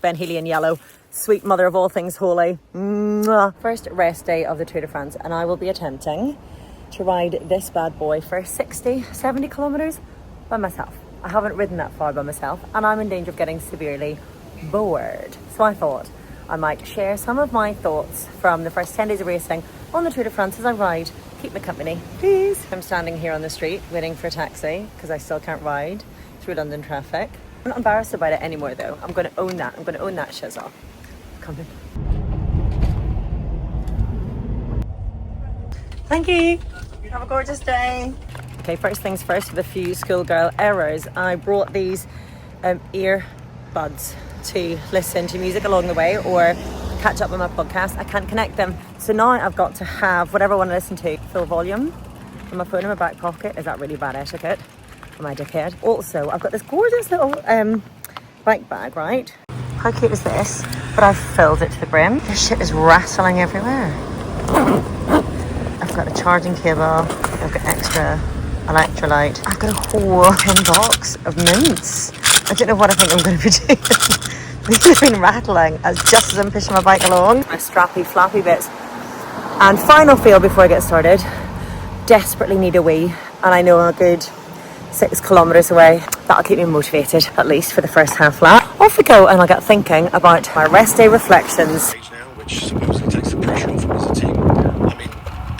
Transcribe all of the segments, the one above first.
Ben Healy in yellow, sweet mother of all things holy. Mwah. First rest day of the Tour de France, and I will be attempting to ride this bad boy for 60, 70 kilometers by myself. I haven't ridden that far by myself, and I'm in danger of getting severely bored. So I thought I might share some of my thoughts from the first 10 days of racing on the Tour de France as I ride. Keep me company, please. I'm standing here on the street waiting for a taxi because I still can't ride through London traffic. I'm not embarrassed about it anymore though. I'm going to own that. I'm going to own that shizzle. Come in. Thank you. Have a gorgeous day. Okay, first things first, with a few schoolgirl errors. I brought these earbuds to listen to music along the way or catch up on my podcast. I can't connect them. So now I've got to have whatever I want to listen to. Full volume on my phone in my back pocket. Is that really bad etiquette? Am I a dickhead? Also, I've got this gorgeous little bike bag, right? How cute is this? But I've filled it to the brim. This shit is rattling everywhere. I've got a charging cable. I've got extra electrolyte. I've got a whole box of mints. I don't know what I think I'm going to be doing. These have been rattling just as I'm pushing my bike along. My strappy, flappy bits. And final feel before I get started. Desperately need a wee. And I know I'm a good 6 kilometres away. That'll keep me motivated, at least for the first half lap. Off we go, and I'll get thinking about my rest day reflections. Now, which supposedly takes the pressure off them as a team. I mean,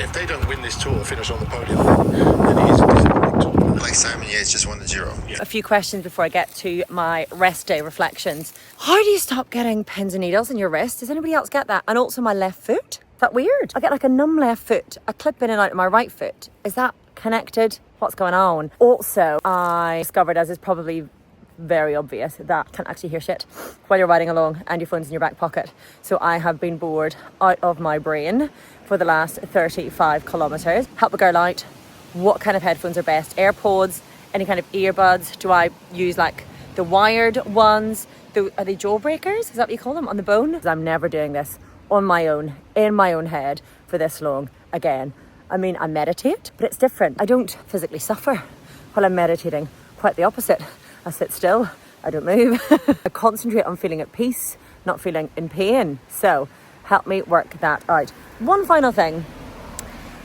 if they don't win this tour, finish on the podium, then it is a disappointing tournament. Like Simon Yates just won the Giro. A few questions before I get to my rest day reflections. How do you stop getting pins and needles in your wrist? Does anybody else get that? And also my left foot. Is that weird? I get like a numb left foot. I clip in and out of my right foot. Is that connected? What's going on? Also, I discovered, as is probably very obvious, that you can't actually hear shit while you're riding along and your phone's in your back pocket. So I have been bored out of my brain for the last 35 kilometres. Help a girl out. What kind of headphones are best? AirPods? Any kind of earbuds? Do I use like the wired ones? Are they jawbreakers? Is that what you call them? On the bone? I'm never doing this on my own, in my own head for this long again. I mean, I meditate, but it's different. I don't physically suffer while I'm meditating. Quite the opposite. I sit still. I don't move. I concentrate on feeling at peace, not feeling in pain. So help me work that out. One final thing.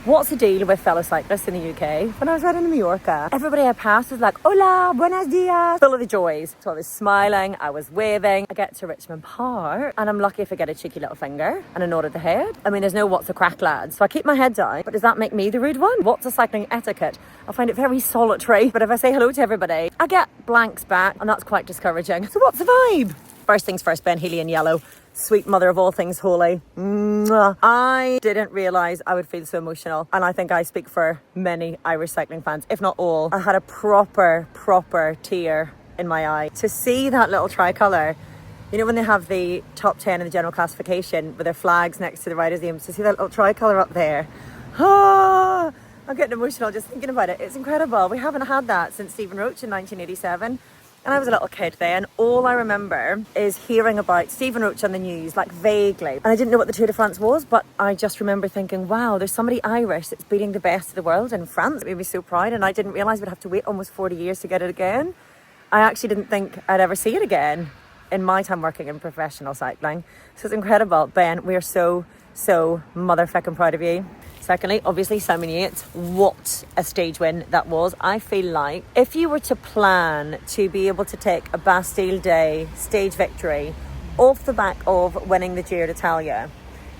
What's the deal with fellow cyclists in the UK? When I was riding in Mallorca, everybody I passed was like, hola, buenos dias, full of the joys. So I was smiling, I was waving. I get to Richmond Park and I'm lucky if I get a cheeky little finger and a nod of the head. I mean, there's no what's the crack, lads. So I keep my head down, but does that make me the rude one? What's a cycling etiquette? I find it very solitary, but if I say hello to everybody, I get blanks back and that's quite discouraging. So what's the vibe? First things first, Ben Healy in yellow. Sweet mother of all things holy. Mwah. I didn't realise I would feel so emotional, and I think I speak for many Irish cycling fans, if not all. I had a proper tear in my eye to see that little tricolour. You know when they have the top 10 in the general classification with their flags next to the riders' names, to see that little tricolour up there. I'm getting emotional just thinking about it. It's incredible. We haven't had that since Stephen Roach in 1987. And I was a little kid then. All I remember is hearing about Stephen Roach on the news, like vaguely. And I didn't know what the Tour de France was, but I just remember thinking, wow, there's somebody Irish that's beating the best of the world in France. It made me so proud, and I didn't realise we'd have to wait almost 40 years to get it again. I actually didn't think I'd ever see it again in my time working in professional cycling. So it's incredible. Ben, we are so motherfucking proud of you. Secondly, obviously, Simon Yates, what a stage win that was. I feel like if you were to plan to be able to take a Bastille Day stage victory off the back of winning the Giro d'Italia,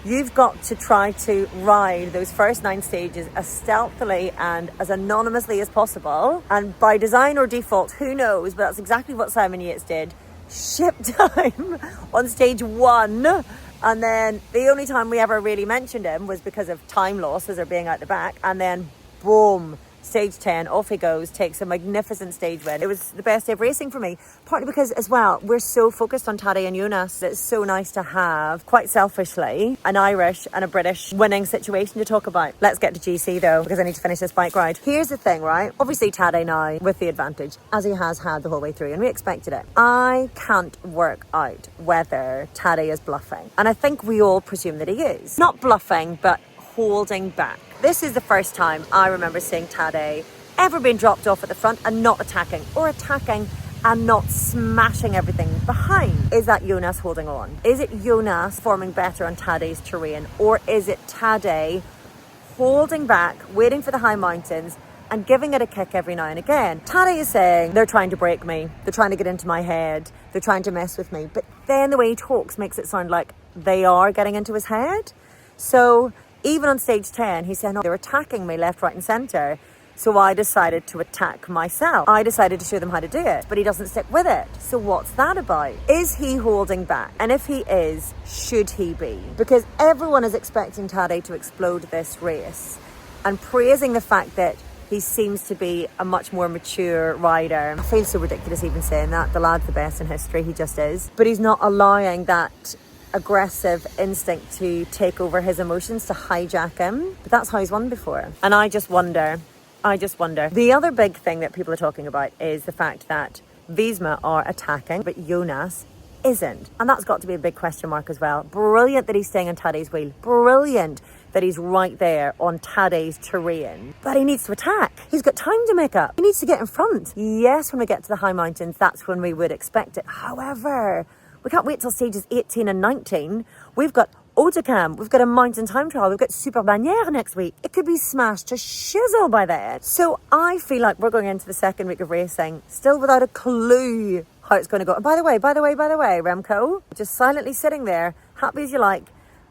you've got to try to ride those first 9 stages as stealthily and as anonymously as possible. And by design or default, who knows, but that's exactly what Simon Yates did. Ship time on stage 1. And then the only time we ever really mentioned him was because of time losses or being out the back. And then boom, stage 10, off he goes, takes a magnificent stage win. It was the best day of racing for me, partly because as well, we're so focused on Tadej and Jonas. It's so nice to have, quite selfishly, an Irish and a British winning situation to talk about. Let's get to GC though, because I need to finish this bike ride. Here's the thing, right? Obviously Tadej now with the advantage, as he has had the whole way through, and we expected it. I can't work out whether Tadej is bluffing. And I think we all presume that he is. Not bluffing, but holding back. This is the first time I remember seeing Tadej ever being dropped off at the front and not attacking, or attacking and not smashing everything behind? Is that Jonas holding on? Is it Jonas forming better on Tadej's terrain? Or is it Tadej holding back, waiting for the high mountains and giving it a kick every now and again? Tadej is saying, they're trying to break me. They're trying to get into my head. They're trying to mess with me. But then the way he talks makes it sound like they are getting into his head. So even on stage 10, he's saying, oh, they're attacking me left, right and centre. So I decided to attack myself. I decided to show them how to do it, but he doesn't stick with it. So what's that about? Is he holding back? And if he is, should he be? Because everyone is expecting Tadej to explode this race and praising the fact that he seems to be a much more mature rider. I feel so ridiculous even saying that. The lad's the best in history, he just is. But he's not allowing that aggressive instinct to take over his emotions, to hijack him. But that's how he's won before. And I just wonder. The other big thing that people are talking about is the fact that Visma are attacking, but Jonas isn't. And that's got to be a big question mark as well. Brilliant that he's staying on Tadej's wheel. Brilliant that he's right there on Tadej's terrain. But he needs to attack. He's got time to make up. He needs to get in front. Yes, when we get to the high mountains, that's when we would expect it. However, we can't wait till stages 18 and 19. We've got Otakam, we've got a mountain time trial, we've got Super Bannière next week. It could be smashed to shizzle by then. So I feel like we're going into the second week of racing still without a clue how it's going to go. And by the way, Remco, just silently sitting there, happy as you like,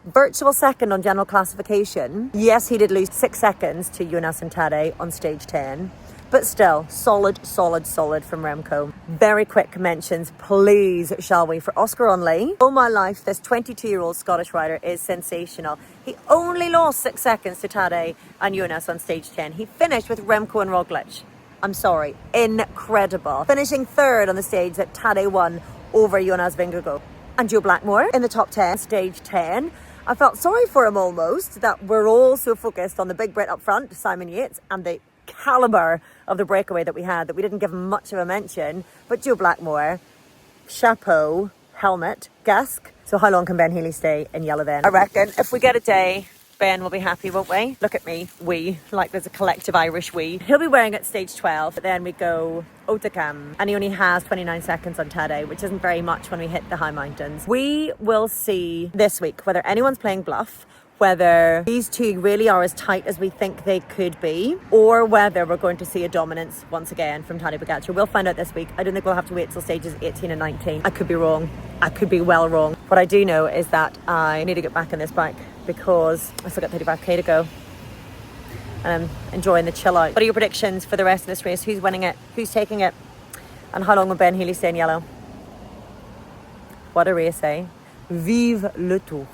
virtual second on general classification. Yes, he did lose 6 seconds to Jonas and Tadej on stage 10. But still, solid from Remco. Very quick mentions, please, shall we, for Oscar Onley. Oh my life, this 22-year-old Scottish rider is sensational. He only lost 6 seconds to Tadej and Jonas on stage 10. He finished with Remco and Roglic. I'm sorry, incredible. Finishing third on the stage that Tadej won over Jonas Vingegaard. And Joe Blackmore in the top 10, stage 10. I felt sorry for him almost, that we're all so focused on the big Brit up front, Simon Yates, and the calibre of the breakaway that we had, that we didn't give him much of a mention. But Joe Blackmore, chapeau, helmet, gask. So how long can Ben Healy stay in yellow then? I reckon if we get a day, Ben will be happy, won't we? Look at me, we, like there's a collective Irish we. He'll be wearing it stage 12, but then we go Otakam, and he only has 29 seconds on Tadej, which isn't very much when we hit the high mountains. We will see this week whether anyone's playing bluff, whether these two really are as tight as we think they could be, or whether we're going to see a dominance once again from Tadej Pogačar. We'll find out this week. I don't think we'll have to wait till stages 18 and 19. I could be wrong. I could be well wrong. What I do know is that I need to get back on this bike because I still got 35k to go. And I'm enjoying the chill out. What are your predictions for the rest of this race? Who's winning it? Who's taking it? And how long will Ben Healy stay in yellow? What a race, eh? Vive le Tour.